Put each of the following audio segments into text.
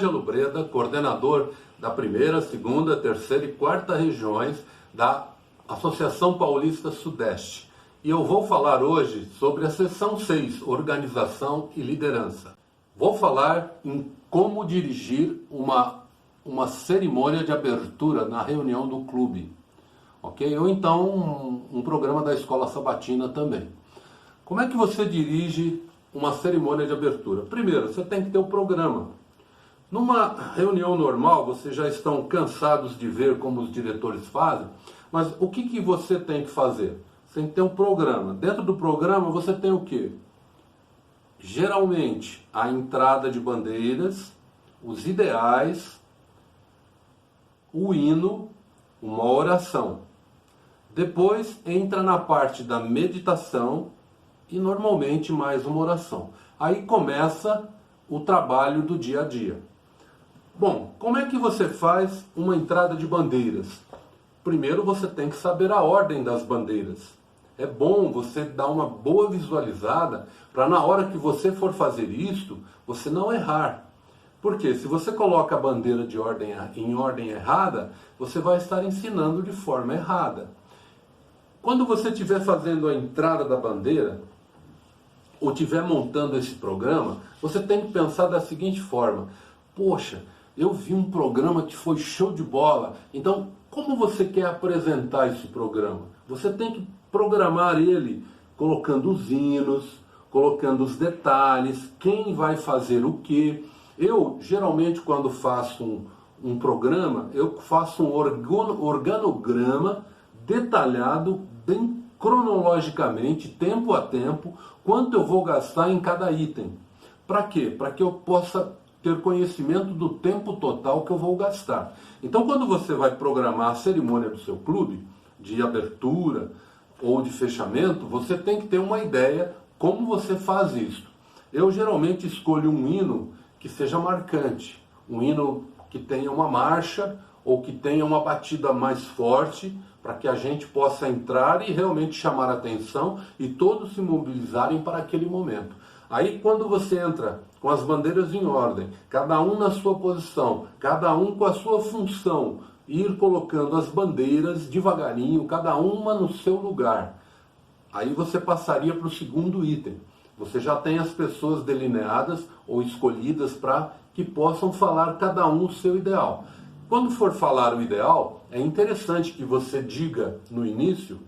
Ângelo Breda, coordenador da primeira, segunda, terceira e quarta regiões da Associação Paulista Sudeste. E eu vou falar hoje sobre a seção 6, Organização e Liderança. Vou falar em como dirigir uma cerimônia de abertura na reunião do clube, ok? Ou então um programa da escola sabatina também. Como é que você dirige uma cerimônia de abertura? Primeiro, você tem que ter o programa. Numa reunião normal, vocês já estão cansados de ver como os diretores fazem, mas o que você tem que fazer? Você tem que ter um programa. Dentro do programa você tem o quê? Geralmente, a entrada de bandeiras, os ideais, o hino, uma oração. Depois entra na parte da meditação e normalmente mais uma oração. Aí começa o trabalho do dia a dia. Bom, como é que você faz uma entrada de bandeiras? Primeiro você tem que saber a ordem das bandeiras. É bom você dar uma boa visualizada para na hora que você for fazer isto, você não errar. Porque se você coloca a bandeira em ordem errada, você vai estar ensinando de forma errada. Quando você estiver fazendo a entrada da bandeira, ou estiver montando esse programa, você tem que pensar da seguinte forma: poxa, eu vi um programa que foi show de bola, então como você quer apresentar esse programa? Você tem que programar ele colocando os hinos, colocando os detalhes, quem vai fazer o quê. Eu, geralmente, quando faço um programa, eu faço um organograma detalhado, bem cronologicamente, tempo a tempo, quanto eu vou gastar em cada item. Para quê? Para que eu possa ter conhecimento do tempo total que eu vou gastar. Então, quando você vai programar a cerimônia do seu clube, de abertura ou de fechamento, você tem que ter uma ideia como você faz isso. Eu geralmente escolho um hino que seja marcante, um hino que tenha uma marcha ou que tenha uma batida mais forte, para que a gente possa entrar e realmente chamar a atenção e todos se mobilizarem para aquele momento. Aí quando você entra com as bandeiras em ordem, cada um na sua posição, cada um com a sua função, ir colocando as bandeiras devagarinho, cada uma no seu lugar. Aí você passaria para o segundo item. Você já tem as pessoas delineadas ou escolhidas para que possam falar cada um o seu ideal. Quando for falar o ideal, é interessante que você diga no início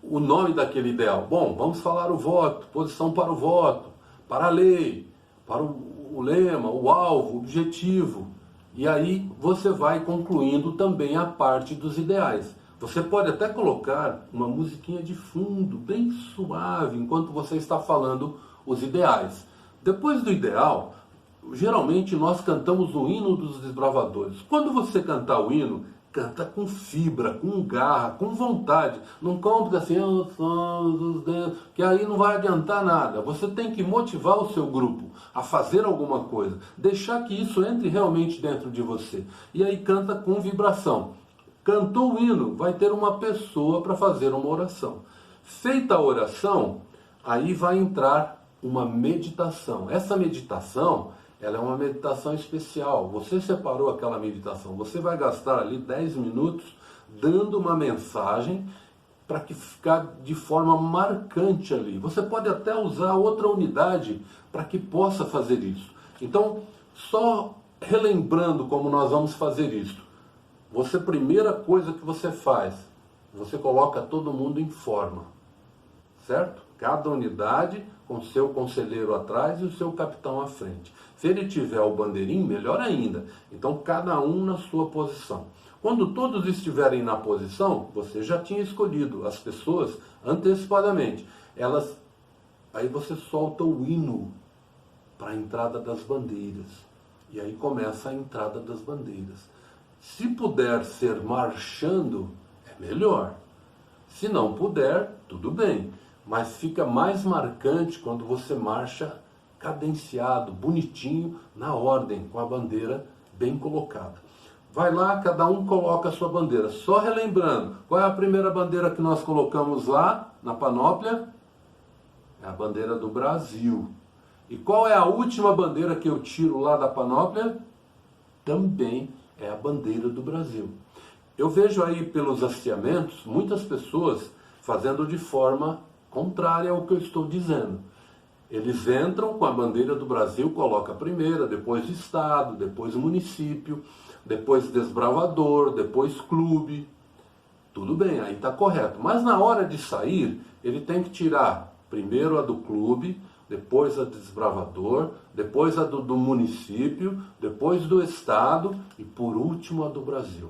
o nome daquele ideal. Bom, vamos falar o voto, posição para o voto, para a lei, para o lema, o alvo, o objetivo. E aí você vai concluindo também a parte dos ideais. Você pode até colocar uma musiquinha de fundo, bem suave, enquanto você está falando os ideais. Depois do ideal, geralmente nós cantamos o hino dos desbravadores. Quando você cantar o hino, canta com fibra, com garra, com vontade. Não canta assim, que aí não vai adiantar nada. Você tem que motivar o seu grupo a fazer alguma coisa. Deixar que isso entre realmente dentro de você. E aí canta com vibração. Cantou o hino, vai ter uma pessoa para fazer uma oração. Feita a oração, aí vai entrar uma meditação. Essa meditação, ela é uma meditação especial. Você separou aquela meditação. Você vai gastar ali 10 minutos dando uma mensagem para que ficar de forma marcante ali. Você pode até usar outra unidade para que possa fazer isso. Então, só relembrando como nós vamos fazer isso. Você, primeira coisa que você faz, você coloca todo mundo em forma, certo? Cada unidade com seu conselheiro atrás e o seu capitão à frente. Se ele tiver o bandeirinho, melhor ainda. Então, cada um na sua posição. Quando todos estiverem na posição, você já tinha escolhido as pessoas antecipadamente. Aí você solta o hino para a entrada das bandeiras. E aí começa a entrada das bandeiras. Se puder ser marchando, é melhor. Se não puder, tudo bem. Mas fica mais marcante quando você marcha cadenciado, bonitinho, na ordem, com a bandeira bem colocada. Vai lá, cada um coloca a sua bandeira. Só relembrando, qual é a primeira bandeira que nós colocamos lá na panóplia? É a bandeira do Brasil. E qual é a última bandeira que eu tiro lá da panóplia? Também é a bandeira do Brasil. Eu vejo aí pelos hasteamentos muitas pessoas fazendo de forma contrária ao que eu estou dizendo. Eles entram com a bandeira do Brasil, coloca a primeira, depois estado, depois município, depois desbravador, depois clube. Tudo bem, aí está correto. Mas na hora de sair, ele tem que tirar primeiro a do clube, depois a do desbravador, depois a do município, depois do estado e por último a do Brasil.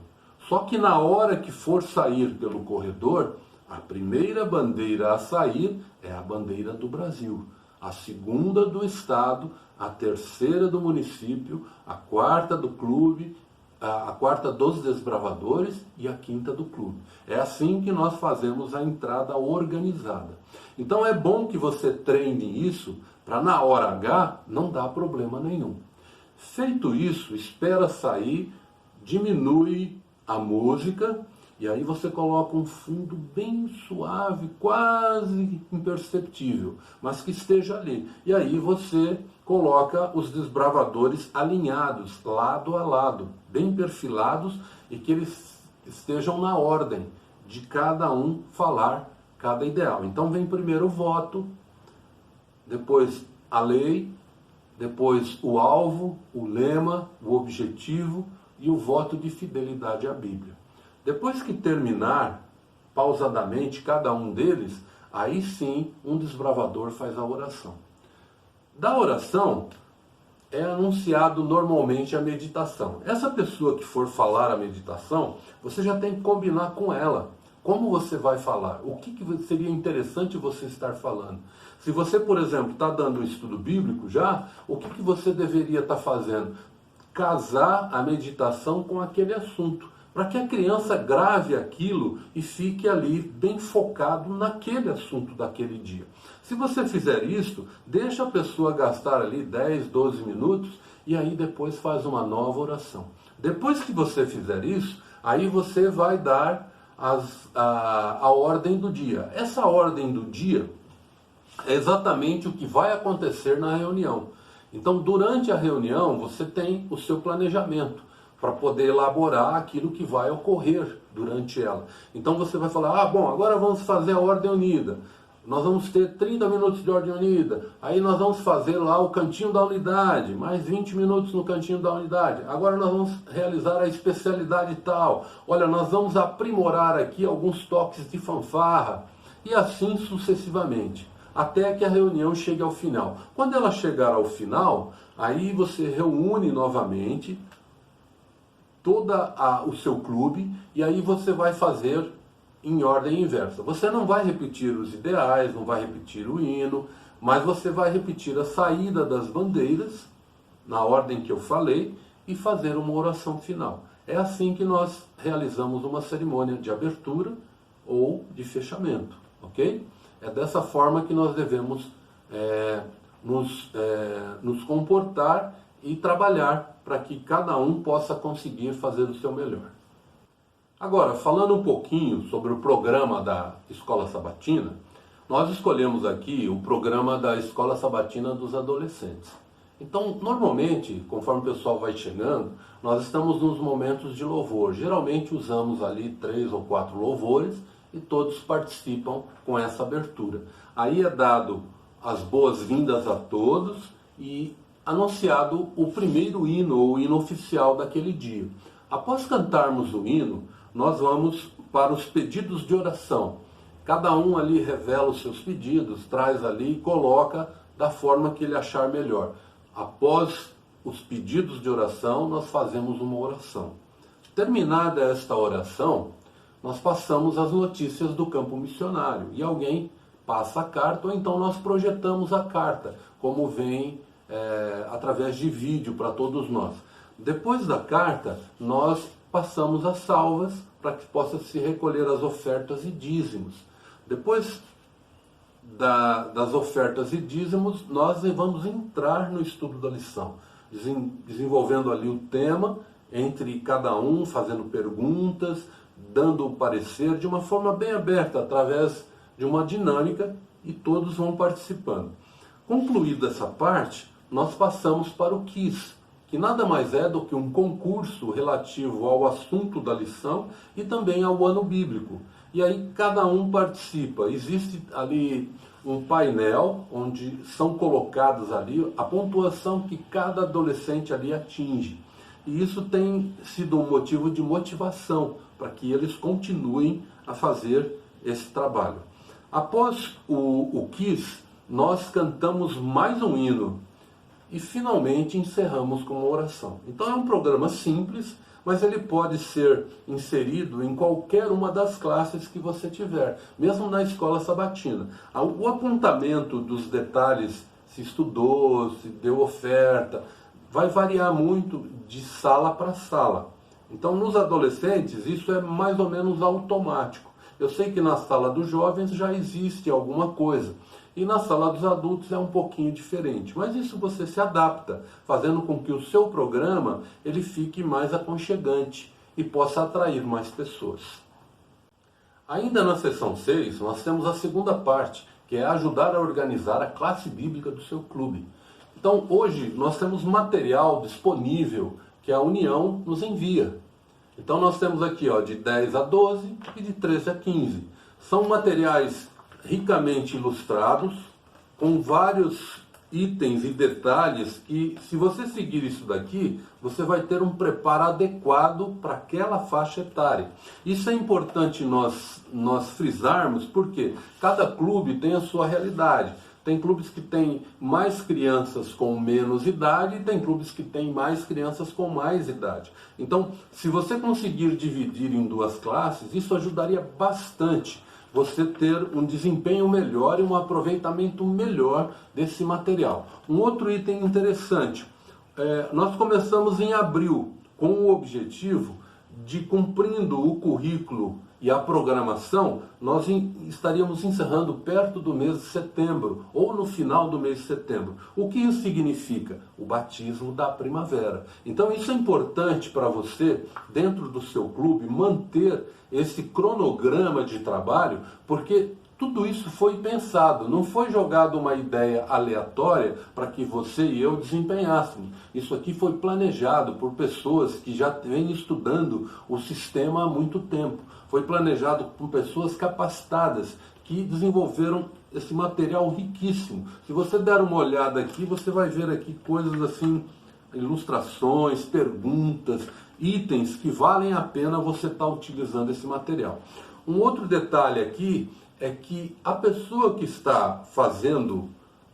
Só que na hora que for sair pelo corredor, a primeira bandeira a sair é a bandeira do Brasil, a segunda do estado, a terceira do município, a quarta do clube, a quarta dos desbravadores e a quinta do clube. É assim que nós fazemos a entrada organizada. Então é bom que você treine isso para na hora H não dar problema nenhum. Feito isso, espera sair, diminui a música e aí você coloca um fundo bem suave, quase imperceptível, mas que esteja ali. E aí você coloca os desbravadores alinhados, lado a lado, bem perfilados e que eles estejam na ordem de cada um falar cada ideal. Então vem primeiro o voto, depois a lei, depois o alvo, o lema, o objetivo e o voto de fidelidade à Bíblia. Depois que terminar, pausadamente, cada um deles, aí sim um desbravador faz a oração. Da oração é anunciado normalmente a meditação. Essa pessoa que for falar a meditação, você já tem que combinar com ela. Como você vai falar? O que seria interessante você estar falando? Se você, por exemplo, está dando um estudo bíblico já, o que você deveria estar fazendo? Casar a meditação com aquele assunto, para que a criança grave aquilo e fique ali bem focado naquele assunto daquele dia. Se você fizer isso, deixa a pessoa gastar ali 10, 12 minutos e aí depois faz uma nova oração. Depois que você fizer isso, aí você vai dar a ordem do dia. Essa ordem do dia é exatamente o que vai acontecer na reunião. Então, durante a reunião, você tem o seu planejamento para poder elaborar aquilo que vai ocorrer durante ela. Então, você vai falar, bom, agora vamos fazer a ordem unida. Nós vamos ter 30 minutos de ordem unida. Aí nós vamos fazer lá o cantinho da unidade, mais 20 minutos no cantinho da unidade. Agora nós vamos realizar a especialidade tal. Olha, nós vamos aprimorar aqui alguns toques de fanfarra. E assim sucessivamente, até que a reunião chegue ao final. Quando ela chegar ao final, aí você reúne novamente todo o seu clube e aí você vai fazer em ordem inversa. Você não vai repetir os ideais, não vai repetir o hino, mas você vai repetir a saída das bandeiras, na ordem que eu falei, e fazer uma oração final. É assim que nós realizamos uma cerimônia de abertura ou de fechamento, ok? É dessa forma que nós devemos nos comportar e trabalhar para que cada um possa conseguir fazer o seu melhor. Agora, falando um pouquinho sobre o programa da Escola Sabatina, nós escolhemos aqui o programa da Escola Sabatina dos Adolescentes. Então, normalmente, conforme o pessoal vai chegando, nós estamos nos momentos de louvor. Geralmente usamos ali 3 ou 4 louvores e todos participam com essa abertura. Aí é dado as boas-vindas a todos e anunciado o primeiro hino, ou hino oficial daquele dia. Após cantarmos o hino, nós vamos para os pedidos de oração. Cada um ali revela os seus pedidos, traz ali e coloca da forma que ele achar melhor. Após os pedidos de oração, nós fazemos uma oração. Terminada esta oração, nós passamos as notícias do campo missionário. E alguém passa a carta, ou então nós projetamos a carta, como vem através de vídeo para todos nós. Depois da carta, nós passamos as salvas para que possa se recolher as ofertas e dízimos. Depois das ofertas e dízimos, nós vamos entrar no estudo da lição, desenvolvendo ali o tema, entre cada um, fazendo perguntas, dando o parecer de uma forma bem aberta, através de uma dinâmica, e todos vão participando. Concluída essa parte, nós passamos para o quiz, que nada mais é do que um concurso relativo ao assunto da lição e também ao ano bíblico. E aí cada um participa. Existe ali um painel onde são colocadas ali a pontuação que cada adolescente ali atinge. E isso tem sido um motivo de motivação para que eles continuem a fazer esse trabalho. Após o quiz, nós cantamos mais um hino e finalmente encerramos com uma oração. Então é um programa simples, mas ele pode ser inserido em qualquer uma das classes que você tiver, mesmo na escola sabatina. O apontamento dos detalhes, se estudou, se deu oferta, vai variar muito de sala para sala. Então, nos adolescentes, isso é mais ou menos automático. Eu sei que na sala dos jovens já existe alguma coisa. E na sala dos adultos é um pouquinho diferente. Mas isso você se adapta, fazendo com que o seu programa ele fique mais aconchegante e possa atrair mais pessoas. Ainda na seção 6, nós temos a segunda parte, que é ajudar a organizar a classe bíblica do seu clube. Então, hoje, nós temos material disponível que a União nos envia. Então, nós temos aqui de 10 a 12 e de 13 a 15. São materiais ricamente ilustrados, com vários itens e detalhes que, se você seguir isso daqui, você vai ter um preparo adequado para aquela faixa etária. Isso é importante nós frisarmos, porque cada clube tem a sua realidade. Tem clubes que têm mais crianças com menos idade e tem clubes que têm mais crianças com mais idade. Então, se você conseguir dividir em duas classes, isso ajudaria bastante você ter um desempenho melhor e um aproveitamento melhor desse material. Um outro item interessante, nós começamos em abril com o objetivo de, cumprindo o currículo e a programação, nós estaríamos encerrando perto do mês de setembro, ou no final do mês de setembro. O que isso significa? O batismo da primavera. Então isso é importante para você, dentro do seu clube, manter esse cronograma de trabalho, porque tudo isso foi pensado, não foi jogado uma ideia aleatória para que você e eu desempenhássemos. Isso aqui foi planejado por pessoas que já vêm estudando o sistema há muito tempo. Foi planejado por pessoas capacitadas que desenvolveram esse material riquíssimo. Se você der uma olhada aqui, você vai ver aqui coisas assim, ilustrações, perguntas, itens que valem a pena você estar utilizando esse material. Um outro detalhe aqui é que a pessoa que está fazendo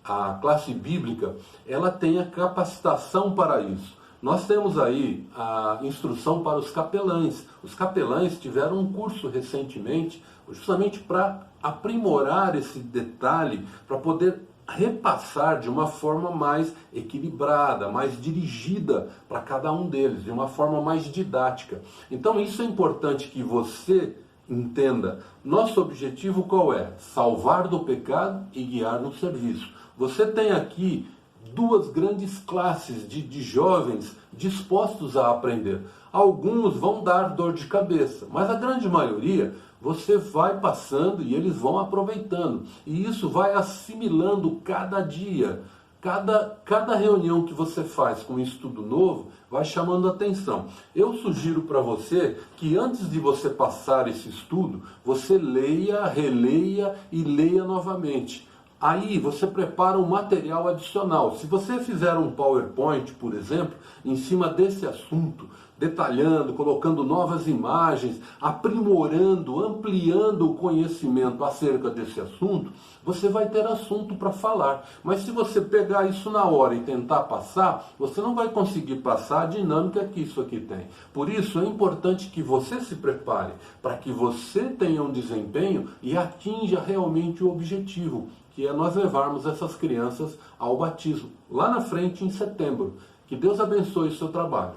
a classe bíblica, ela tem a capacitação para isso. Nós temos aí a instrução para os capelães. Os capelães tiveram um curso recentemente, justamente para aprimorar esse detalhe, para poder repassar de uma forma mais equilibrada, mais dirigida para cada um deles, de uma forma mais didática. Então isso é importante que você entenda. Nosso objetivo qual é? Salvar do pecado e guiar no serviço. Você tem aqui duas grandes classes de jovens dispostos a aprender. Alguns vão dar dor de cabeça, mas a grande maioria você vai passando e eles vão aproveitando. E isso vai assimilando cada dia. Cada reunião que você faz com um estudo novo vai chamando atenção. Eu sugiro para você que antes de você passar esse estudo, você leia, releia e leia novamente. Aí você prepara um material adicional. Se você fizer um PowerPoint, por exemplo, em cima desse assunto, detalhando, colocando novas imagens, aprimorando, ampliando o conhecimento acerca desse assunto, você vai ter assunto para falar. Mas se você pegar isso na hora e tentar passar, você não vai conseguir passar a dinâmica que isso aqui tem. Por isso é importante que você se prepare, para que você tenha um desempenho e atinja realmente o objetivo, que é nós levarmos essas crianças ao batismo, lá na frente em setembro. Que Deus abençoe o seu trabalho.